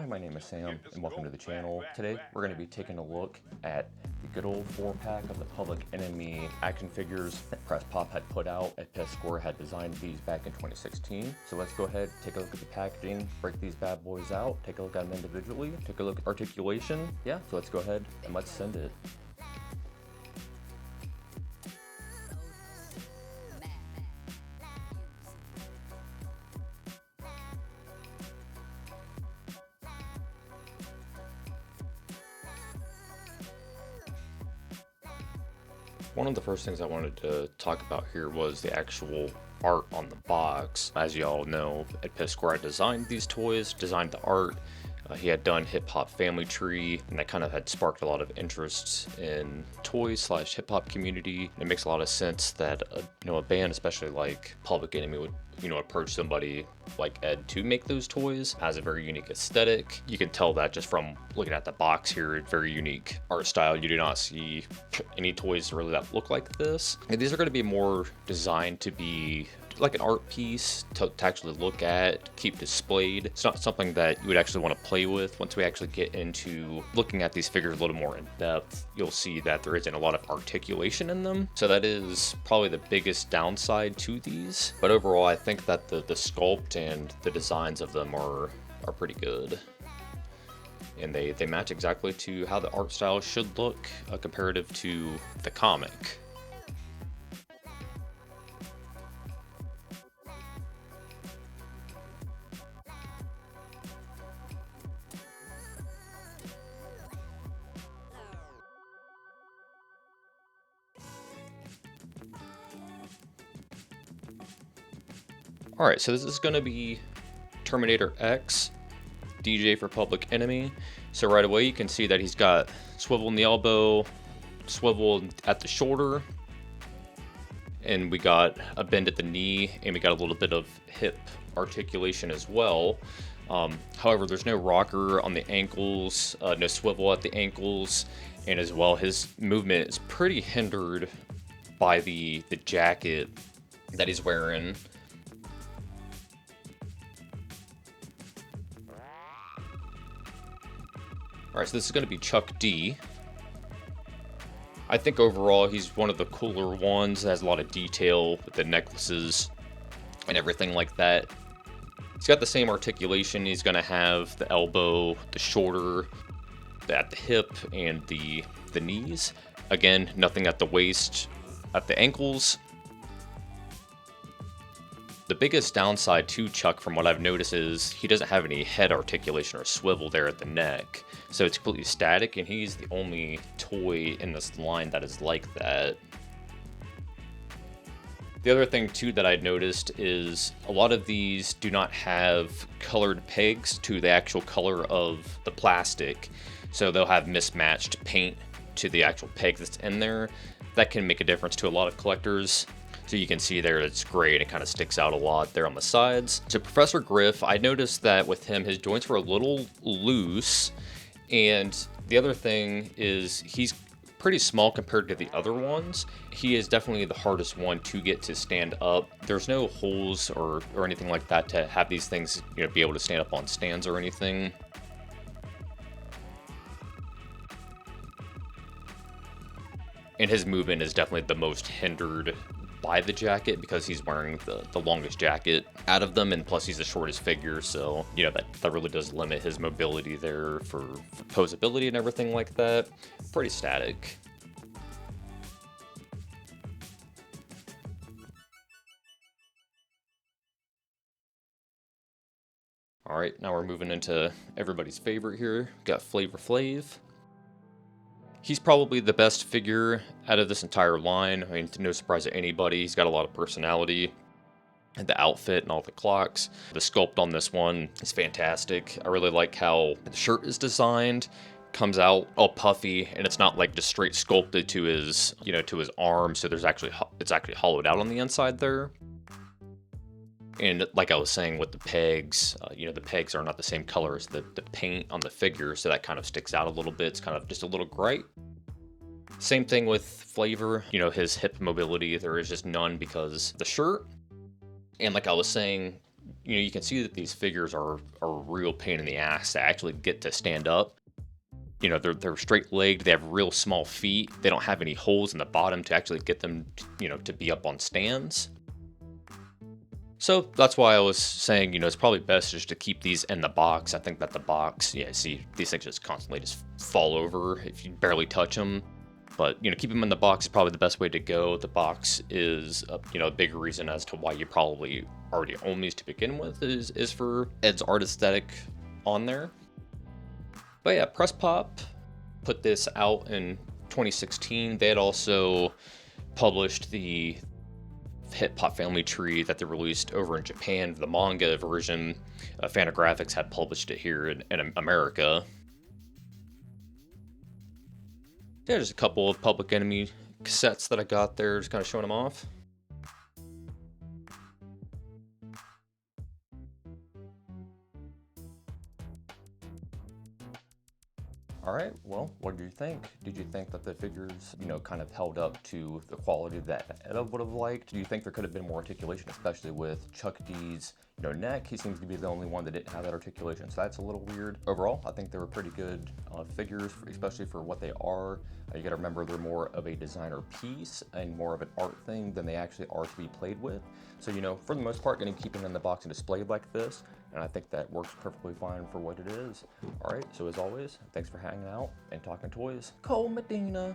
Hi, my name is Sam, and welcome to the channel. Today, we're going to be taking a look at the good old 4-pack of the Public Enemy action figures that PressPop had put out, and Piskor had designed these back in 2016. So let's go ahead, take a look at the packaging, break these bad boys out, take a look at them individually, take a look at articulation. Yeah, so let's go ahead and let's send it. One of the first things I wanted to talk about here was the actual art on the box. As you all know, at Piskor I designed these toys, designed the art. He had done Hip Hop Family Tree, and that kind of had sparked a lot of interest in toys / hip hop community. It makes a lot of sense that a band, especially like Public Enemy, would approach somebody like Ed to make those toys. Has a very unique aesthetic. You can tell that just from looking at the box here. Very unique art style. You do not see any toys really that look like this. And these are going to be more designed to be like an art piece to actually look at, keep displayed. It's not something that you would actually want to play with. Once we actually get into looking at these figures a little more in depth, you'll see that there isn't a lot of articulation in them. So that is probably the biggest downside to these. But overall, I think that the sculpt and the designs of them are pretty good. And they match exactly to how the art style should look comparative to the comic. Alright, so this is going to be Terminator X, DJ for Public Enemy. So right away you can see that he's got swivel in the elbow, swivel at the shoulder, and we got a bend at the knee, and we got a little bit of hip articulation as well. However, there's no rocker on the ankles, no swivel at the ankles, and as well his movement is pretty hindered by the jacket that he's wearing. Alright, so this is going to be Chuck D. I think overall he's one of the cooler ones. That has a lot of detail with the necklaces and everything like that. He's got the same articulation. He's going to have the elbow, the shoulder, at the hip, and the knees. Again, nothing at the waist, at the ankles. The biggest downside to Chuck, from what I've noticed, is he doesn't have any head articulation or swivel there at the neck. So it's completely static, and he's the only toy in this line that is like that. The other thing, too, that I'd noticed is a lot of these do not have colored pegs to the actual color of the plastic. So they'll have mismatched paint to the actual peg that's in there. That can make a difference to a lot of collectors. So you can see there it's gray and it kind of sticks out a lot there on the sides. So Professor Griff, I noticed that with him, his joints were a little loose. And the other thing is he's pretty small compared to the other ones. He is definitely the hardest one to get to stand up. There's no holes or anything like that to have these things, be able to stand up on stands or anything. And his movement is definitely the most hindered by the jacket because he's wearing the longest jacket out of them, and plus he's the shortest figure, so that really does limit his mobility there for posability and everything like that. Pretty static. Alright, now we're moving into everybody's favorite here. Got Flavor Flav. He's probably the best figure out of this entire line. I mean, no surprise to anybody. He's got a lot of personality. And the outfit and all the clocks. The sculpt on this one is fantastic. I really like how the shirt is designed. Comes out all puffy, and it's not like just straight sculpted to his, to his arm. So it's actually hollowed out on the inside there. And like I was saying with the pegs, the pegs are not the same color as the paint on the figure, so that kind of sticks out a little bit. It's kind of just a little bright. Same thing with Flavor, his hip mobility, there is just none because the shirt. And like I was saying, you can see that these figures are a real pain in the ass to actually get to stand up. They're straight legged. They have real small feet. They don't have any holes in the bottom to actually get them, to be up on stands. So that's why I was saying, it's probably best just to keep these in the box. I think that the box, yeah, see, these things just constantly just fall over if you barely touch them. But, keep them in the box is probably the best way to go. The box is, a big reason as to why you probably already own these to begin with is for Ed's art aesthetic on there. But yeah, PressPop put this out in 2016. They had also published the Hip Hop Family Tree that they released over in Japan. The manga version, Fantagraphics had published it here in America. Yeah, just a couple of Public Enemy cassettes that I got there, just kind of showing them off. All right, well, what did you think? Did you think that the figures, kind of held up to the quality that Ed would have liked? Do you think there could have been more articulation, especially with Chuck D's, neck? He seems to be the only one that didn't have that articulation, so that's a little weird. Overall, I think they were pretty good figures, especially for what they are. You gotta remember they're more of a designer piece and more of an art thing than they actually are to be played with. So, for the most part, gonna keep them in the box and displayed like this, and I think that works perfectly fine for what it is. All right, so as always, thanks for hanging out and talking toys. Cole Medina.